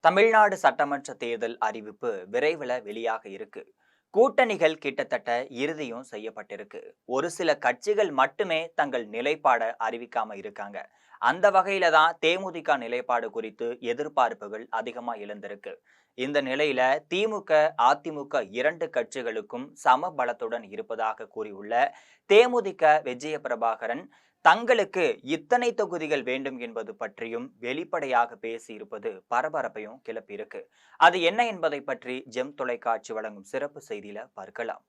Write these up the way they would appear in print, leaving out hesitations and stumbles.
தமிழ்நாடு சட்டமன்ற தேர்தல் அறிவிப்பு விரைவில் வெளியாக இருக்கு. கூட்டணிகள் கிட்டத்தட்ட இறுதியும் செய்யப்பட்டிருக்கு. ஒரு சில கட்சிகள் மட்டுமே தங்கள் நிலைப்பாட அறிவிக்காம இருக்காங்க. அந்த வகையில தான் தேமுதிக நிலைப்பாடு குறித்து எதிர்பார்ப்புகள் அதிகமா எழுந்திருக்கு. இந்த நிலையில திமுக, அதிமுக இரண்டு கட்சிகளுக்கும் சம பலத்துடன் இருப்பதாக கூறியுள்ள தேமுதிக விஜய பிரபாகரன் தங்களுக்கு இத்தனை தொகுதிகள் வேண்டும் என்பது பற்றியும் வெளிப்படையாக பேசியிருப்பது பரபரப்பையும் கிளப்பியிருக்கு. அது என்ன என்பதை பற்றி ஜெம் தொலைக்காட்சி வழங்கும் சிறப்பு செய்தியில பார்க்கலாம்.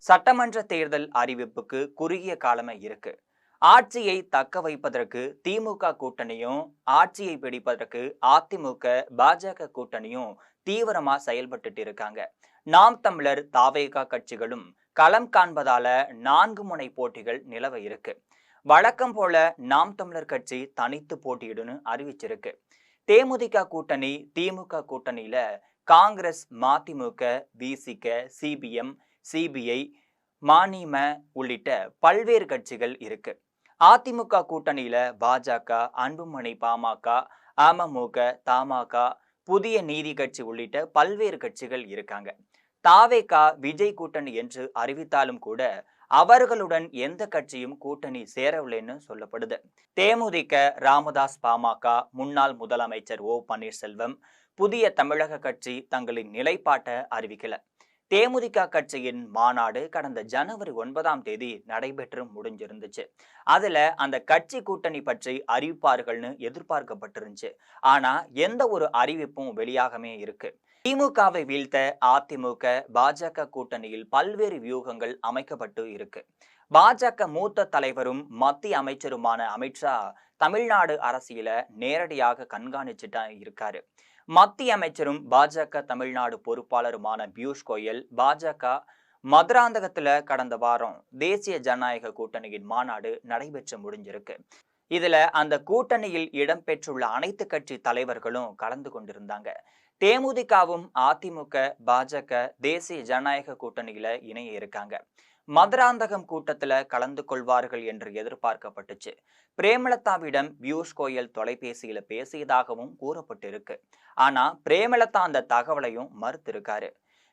சட்டமன்ற தேர்தல் அறிவிப்புக்கு குறுகிய காலமே இருக்கு. ஆட்சியை தக்க வைப்பதற்கு திமுக கூட்டணியும், ஆட்சியை பிடிப்பதற்கு அதிமுக, பாஜக கூட்டணியும் தீவிரமா செயல்பட்டு இருக்காங்க. நாம் தமிழர், தாவேகா கட்சிகளும் களம் காண்பதால 4 முனை போட்டிகள் நிலவ இருக்கு. வழக்கம் போல நாம் தமிழர் கட்சி தனித்து போட்டியிடுன்னு அறிவிச்சிருக்கு. தேமுதிக கூட்டணி, திமுக கூட்டணியில காங்கிரஸ், மதிமுக, விசிக, சிபிஎம், சிபிஐ, மநீம உள்ளிட்ட பல்வேறு கட்சிகள் இருக்கு. அதிமுக கூட்டணியில பாஜக, அன்புமணி பாமக, அமமுக, தமாக, புதிய நீதி கட்சி உள்ளிட்ட பல்வேறு கட்சிகள் இருக்காங்க. தாவேகா விஜய் கூட்டணி என்று அறிவித்தாலும் கூட அவர்களுடன் எந்த கட்சியும் கூட்டணி சேரவில்லைன்னு சொல்லப்படுது. தேமுதிக, ராமதாஸ் பாமக, முன்னாள் முதலமைச்சர் ஓ பன்னீர்செல்வம், புதிய தமிழக கட்சி தங்களின் நிலைப்பாட்டை அறிவிக்கல. தேமுதிக கட்சியின் மாநாடு கடந்த ஜனவரி 9ஆம் தேதி நடைபெற்று முடிஞ்சிருந்துச்சு. அதுல அந்த கட்சி கூட்டணி பற்றி அறிவிப்பார்கள்னு எதிர்பார்க்கப்பட்டிருந்துச்சு. ஆனா எந்த ஒரு அறிவிப்பும் வெளியாகவே இருக்கு. திமுகவை வீழ்த்த அதிமுக, பாஜக கூட்டணியில் பல்வேறு வியூகங்கள் அமைக்கப்பட்டு இருக்கு. பாஜக மூத்த தலைவரும் மத்திய அமைச்சருமான அமித்ஷா தமிழ்நாடு அரசியல நேரடியாக கண்காணிச்சுட்டா இருக்காரு. மத்திய அமைச்சரும் பாஜக தமிழ்நாடு பொறுப்பாளருமான பியூஷ் கோயல் பாஜக மதுராந்தகத்துல கடந்த வாரம் தேசிய ஜனநாயக கூட்டணியின் மாநாடு நடைபெற்று முடிஞ்சிருக்கு. இதுல அந்த கூட்டணியில் இடம்பெற்றுள்ள அனைத்து கட்சி தலைவர்களும் கலந்து கொண்டிருந்தாங்க. தேமுதிகவும் அதிமுக, பாஜக தேசிய ஜனநாயக கூட்டணியில இணைய இருக்காங்க. மதுராந்தகம் கூட்டத்துல கலந்து கொள்வார்கள் என்று எதிர்பார்க்கப்பட்டுச்சு. பிரேமலதாவிடம் பியூஷ் கோயல் தொலைபேசியில பேசியதாகவும் கூறப்பட்டிருக்கு. ஆனா பிரேமலதா அந்த தகவலையும் மறுத்திருக்காரு.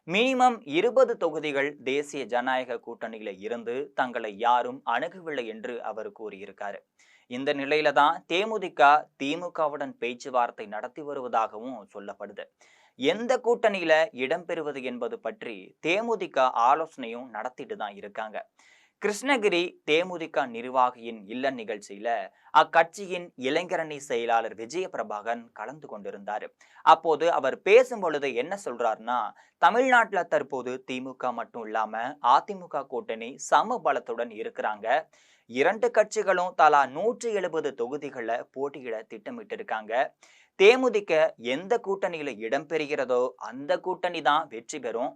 மினிமம் 20 தொகுதிகள் தேசிய ஜனநாயக கூட்டணியில இருந்து தங்களை யாரும் அணுகவில்லை என்று அவர் கூறியிருக்காரு. இந்த நிலையில தான் தேமுதிக திமுகவுடன் பேச்சுவார்த்தை நடத்தி வருவதாகவும் சொல்லப்படுது. எந்த கூட்டணியில இடம்பெறுவது என்பது பற்றி தேமுதிக ஆலோசனையும் நடத்திட்டு தான் இருக்காங்க. கிருஷ்ணகிரி தேமுதிக நிர்வாகியின் இல்ல நிகழ்ச்சியில அக்கட்சியின் இளைஞரணி செயலாளர் விஜய பிரபாகரன் கலந்து கொண்டிருந்தாரு. அப்போது அவர் பேசும் பொழுது என்ன சொல்றாருன்னா, தமிழ்நாட்டுல தற்போது திமுக மட்டும் இல்லாம அதிமுக கூட்டணி சம பலத்துடன் இருக்கிறாங்க. இரண்டு கட்சிகளும் தலா 170 தொகுதிகளை போட்டியிட திட்டமிட்டு இருக்காங்க. தேமுதிக எந்த கூட்டணியில இடம்பெறுகிறதோ அந்த கூட்டணி தான் வெற்றி பெறும்.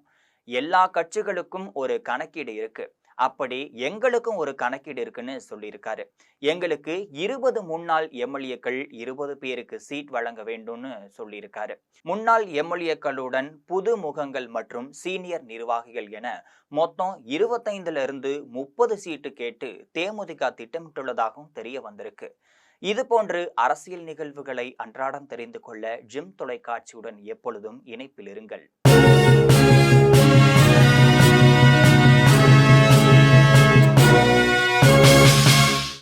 எல்லா கட்சிகளுக்கும் ஒரு கணக்கீடு இருக்கு. அப்படி எங்களுக்கும் ஒரு கணக்கீடு இருக்குன்னு சொல்லியிருக்காரு. எங்களுக்கு 20 முன்னாள் எம்எல்ஏக்கள் 20 பேருக்கு சீட் வழங்க வேண்டும்னு சொல்லியிருக்காரு. முன்னாள் எம்எல்ஏக்களுடன் புது முகங்கள் மற்றும் சீனியர் நிர்வாகிகள் என மொத்தம் 25ல இருந்து 30 சீட்டு கேட்டு தேமுதிக திட்டமிட்டுள்ளதாகவும் தெரிய வந்திருக்கு. இது போன்று அரசியல் நிகழ்வுகளை அன்றாடம் தெரிந்து கொள்ள ஜிம் தொலைக்காட்சியுடன் எப்பொழுதும் இணைப்பில் இருங்கள்.